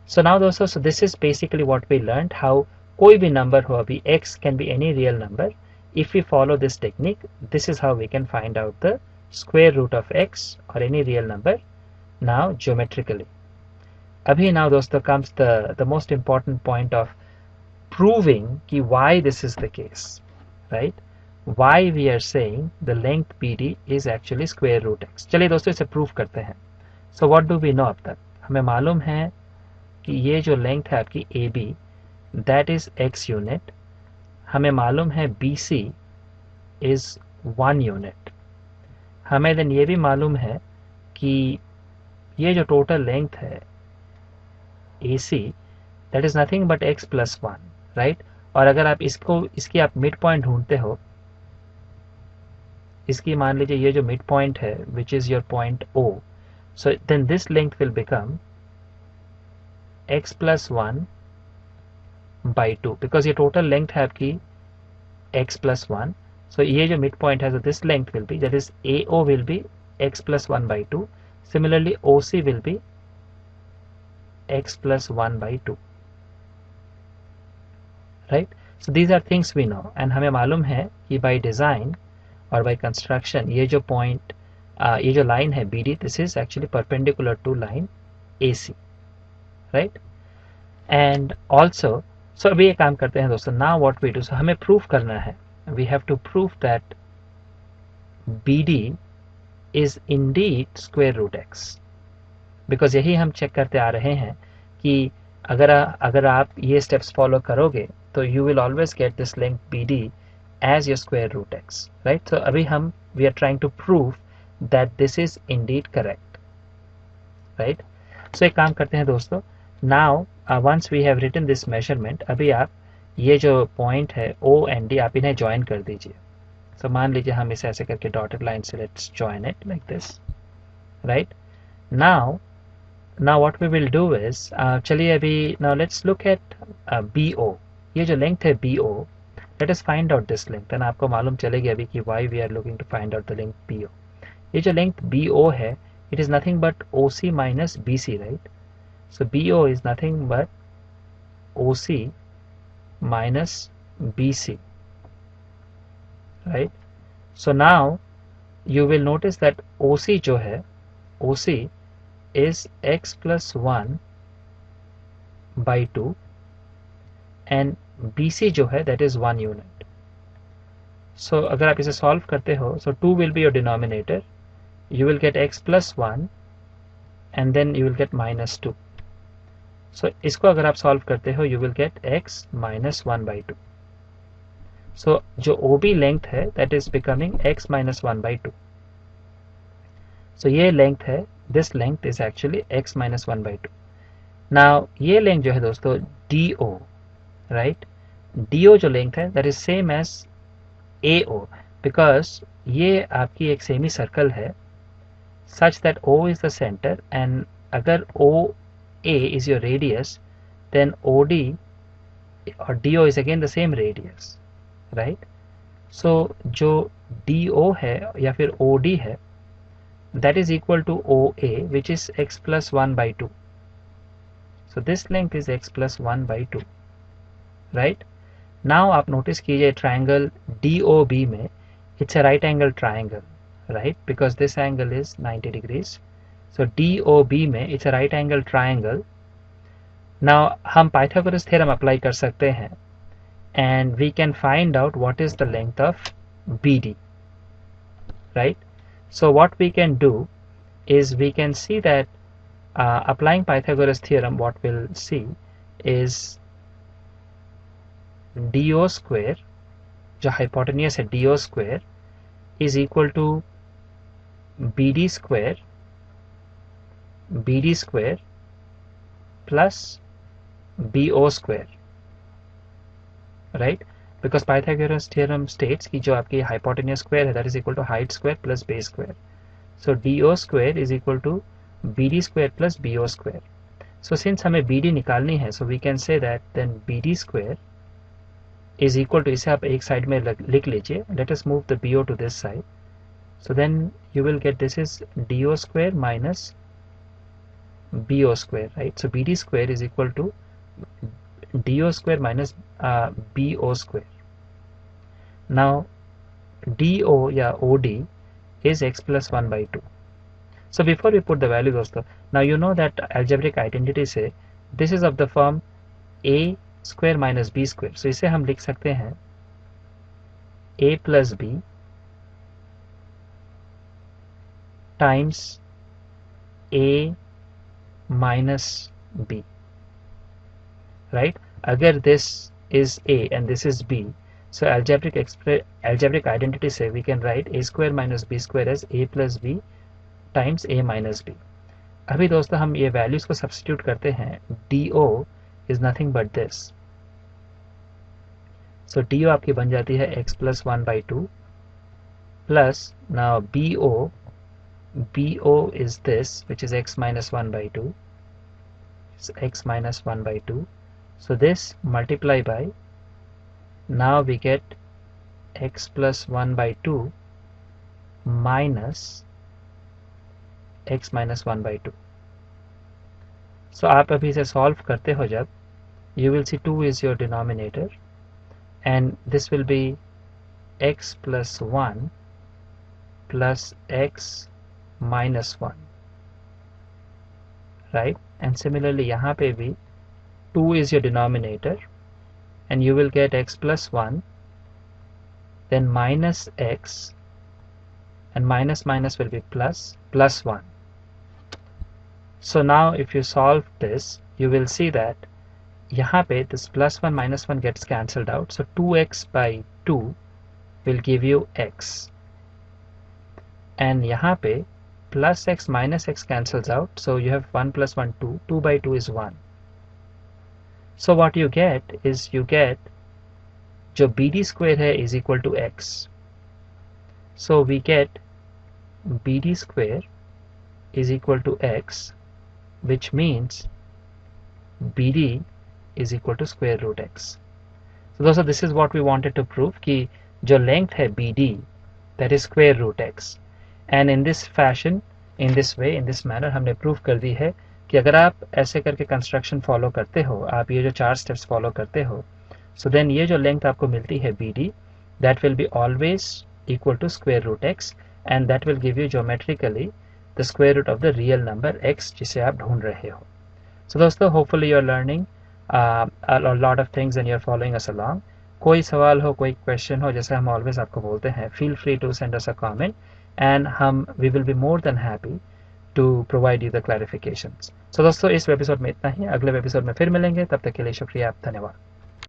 सो now दोस्तों, so this is basically what we learned, how कोई भी नंबर हो, अभी x can be any real number. If we follow this technique, this is how we can find out the square root of x or any real number now geometrically. Abhi now dosto comes the most important point of proving ki why this is the case, right? Why we are saying the length BD is actually square root x. चलिए दोस्तों इसे prove करते हैं. So what do we know अब तक? हमें मालूम है कि ये जो लेंथ है आपकी AB, that is x unit. हमें मालूम है BC is 1 unit. हमें देन ये भी मालूम है कि ये जो टोटल लेंथ है AC, that is nothing but x plus 1, right? और अगर आप इसकी आप मिड पॉइंट ढूंढते हो, इसकी मान लीजिए ये जो मिड पॉइंट है which is your point O, so then this length will become x plus 1 by 2, because ये टोटल लेंथ है आपकी x plus 1. So ये जो मिड पॉइंट है, so this length will be, that is AO will be x plus 1 by 2. Similarly OC will be x plus 1 by 2, right? So these are things we know, and हमें मालूम है कि by design और by construction ये जो point, ये जो line है BD, this is actually perpendicular to line AC, right? And also, so अभी ये काम करते हैं दोस्तों. Now what we do, so हमें proof करना है, we have to prove that BD is indeed square root x, because यही हम चेक करते आ रहे हैं कि अगर आप ये स्टेप्स फॉलो करोगे तो you will always get this length BD as your square root x, right? So अभी हम we are trying to prove that this is indeed correct, right? So एक काम करते हैं दोस्तों. Now once we have written this measurement, अभी आप ये जो पॉइंट है O and D, आप इन्हें ज्वाइन कर दीजिए. So मान लीजिए हम इसे ऐसे करके डॉटेड लाइन से let's join it like this, right? Now what we will do is, चलिए अभी now let's look at BO. ये जो लेंथ है BO, let us find out this length, and आपको मालूम चलेगी अभी कि why we are looking to find out the length BO. ये जो लेंथ BO है, it is nothing but OC minus BC, right? So BO is nothing but OC minus BC, right? So now you will notice that OC जो है, OC is x plus 1 by 2, and BC जो है that is 1 unit. So अगर आप इसे solve करते हो, so 2 will be your denominator, you will get x plus 1 and then you will get minus 2. So इसको अगर आप सॉल्व करते हो, you will get x minus 1 by 2. So जो OB लेंथ है that is becoming x minus 1 by 2. So ये length है, this length is actually x minus 1 by 2. Now ये लेंथ जो है दोस्तों DO, right? DO जो लेंथ है that is same as AO, because ये आपकी एक सेमी सर्कल है such that O is the center, and अगर OA is your radius, then OD or DO is again the same radius, right? So जो DO है या फिर OD है, that is equal to OA, which is x plus 1 by 2. So this length is x plus 1 by 2, right? Now आप notice कीजिए triangle DOB में, it's a right angle triangle, right? Because this angle is 90 degrees. So DOB में it's a right angle triangle. Now हम Pythagoras theorem apply कर सकते हैं, and we can find out what is the length of BD, right? So what we can do is we can see that applying Pythagoras theorem, what we'll see is DO square, जो hypotenuse है DO square, is equal to BD square plus BO square, right? Because Pythagoras theorem states कि जो आपकी hypotenuse square है that is equal to height square plus base square. So DO square is equal to BD square plus BO square. So since हमें BD निकालनी है, so we can say that then BD square is equal to, इसे आप एक side में लिख लीजिए, let us move the BO to this side. So then you will get this is DO square minus BO square, right? So BD square is equal to DO square minus BO square. Now DO या OD is x plus 1 by 2. So before we put the value दोस्तों, now you know that algebraic identity से this is of the form a square minus b square. So इसे हम लिख सकते हैं a plus b times a minus b, right? अगर this is a and this is b, so algebraic identity से we can write a square minus b square as a plus b times a minus b. अभी दोस्तों हम ये values को substitute करते हैं. do is nothing but this. So do आपकी बन जाती है x plus 1 by 2 plus now bo is this, which is x minus 1 by 2. It's x minus 1 by 2. So this multiply by, now we get x plus 1 by 2 minus x minus 1 by 2. So आप अभी इसे solve करते हो जब, you will see 2 is your denominator and this will be x plus 1 plus x minus 1, right? And similarly यहाँ पे भी 2 is your denominator and you will get x plus 1 then minus x and minus minus will be plus 1. So now if you solve this, you will see that यहाँ पे this plus 1 minus 1 gets cancelled out. So 2x by 2 will give you x. And यहाँ पे plus x minus x cancels out. So you have 1 plus 1, 2. 2 by 2 is 1. So what you get is you get जो BD square है is equal to x. So we get BD square is equal to x, which means BD is equal to square root x. So दोस्तों this is what we wanted to prove कि जो length है BD, that is square root x. And in this fashion, in this way, in this manner हमने prove कर दी है कि अगर आप ऐसे करके construction follow करते हो, आप ये जो 4 steps follow करते हो, so then ये जो length आपको मिलती है BD, that will be always equal to square root x and that will give you geometrically the square root of the real number x जिसे आप ढूंढ रहे हो. So दोस्तों hopefully you are learning a lot of things and you are following us along. कोई सवाल हो, कोई question हो, जैसे हम always आपको बोलते हैं, feel free to send us a comment and we will be more than happy to provide you the clarifications. So दोस्तों इस एपिसोड में इतना ही. अगले एपिसोड में फिर मिलेंगे. तब तक के लिए शुक्रिया. धन्यवाद.